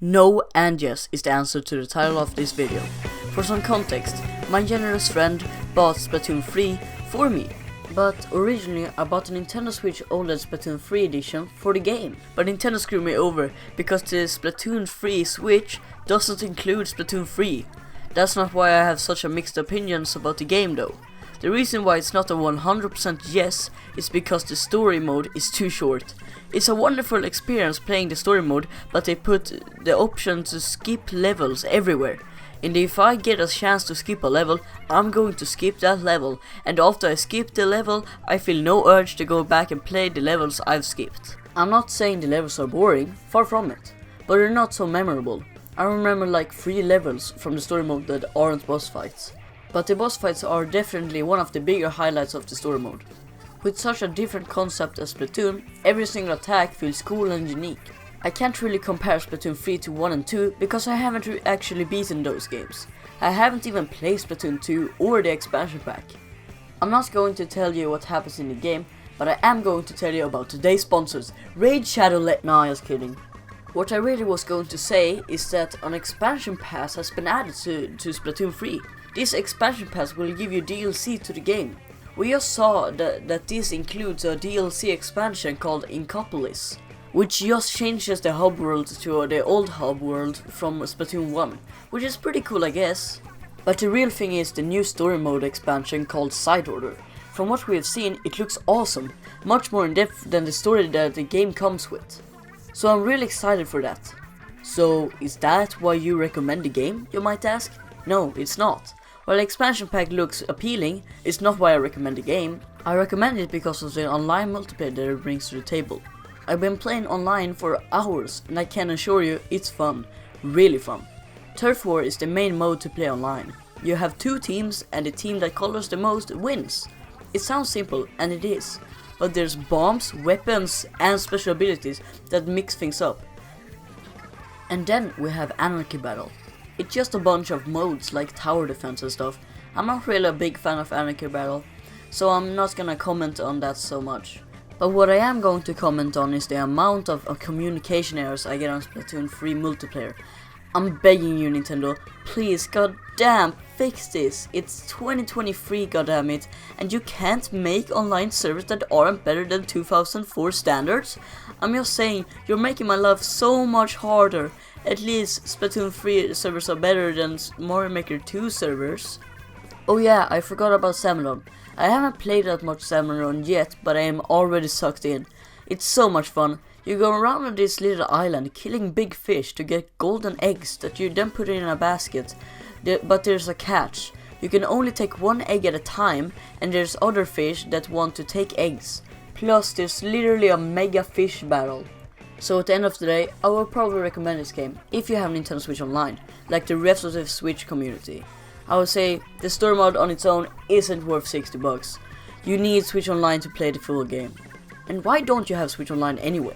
No and yes is the answer to the title of this video. For some context, my generous friend bought Splatoon 3 for me. But originally I bought a Nintendo Switch OLED Splatoon 3 edition for the game. But Nintendo screwed me over because the Splatoon 3 Switch doesn't include Splatoon 3. That's not why I have such a mixed opinions about the game though. The reason why it's not a 100% yes is because the story mode is too short. It's a wonderful experience playing the story mode, but they put the option to skip levels everywhere. And if I get a chance to skip a level, I'm going to skip that level, and after I skip the level, I feel no urge to go back and play the levels I've skipped. I'm not saying the levels are boring, far from it, but they're not so memorable. I remember like 3 levels from the story mode that aren't boss fights. But the boss fights are definitely one of the bigger highlights of the story mode. With such a different concept as Splatoon, every single attack feels cool and unique. I can't really compare Splatoon 3 to 1 and 2 because I haven't actually beaten those games. I haven't even played Splatoon 2 or the expansion pack. I'm not going to tell you what happens in the game, but I am going to tell you about today's sponsors, Raid Shadow No, just kidding. What I really was going to say is that an expansion pass has been added to Splatoon 3. This expansion pass will give you DLC to the game. We just saw that this includes a DLC expansion called Inkopolis, which just changes the hub world to the old hub world from Splatoon 1, which is pretty cool I guess. But the real thing is the new story mode expansion called Side Order. From what we have seen, it looks awesome, much more in depth than the story that the game comes with. So I'm really excited for that. So is that why you recommend the game, you might ask? No, it's not. While the expansion pack looks appealing, it's not why I recommend the game. I recommend it because of the online multiplayer that it brings to the table. I've been playing online for hours and I can assure you it's fun, really fun. Turf War is the main mode to play online. You have 2 teams and the team that colors the most wins. It sounds simple and it is, but there's bombs, weapons and special abilities that mix things up. And then we have Anarchy Battle. It's just a bunch of modes like tower defense and stuff. I'm not really a big fan of Anarchy Battle, so I'm not gonna comment on that so much. But what I am going to comment on is the amount of communication errors I get on Splatoon 3 multiplayer. I'm begging you Nintendo, please goddamn fix this. It's 2023 goddammit, and you can't make online servers that aren't better than 2004 standards? I'm just saying, you're making my life so much harder. At least Splatoon 3 servers are better than Mario Maker 2 servers. Oh yeah, I forgot about Salmon. I haven't played that much Salmon yet, but I am already sucked in. It's so much fun. You go around on this little island killing big fish to get golden eggs that you then put in a basket. But there's a catch. You can only take 1 egg at a time, and there's other fish that want to take eggs. Plus there's literally a mega fish battle. So at the end of the day, I will probably recommend this game if you have Nintendo Switch Online, like the rest of the Switch community. I would say the story mode on its own isn't worth $60. You need Switch Online to play the full game. And why don't you have Switch Online anyway?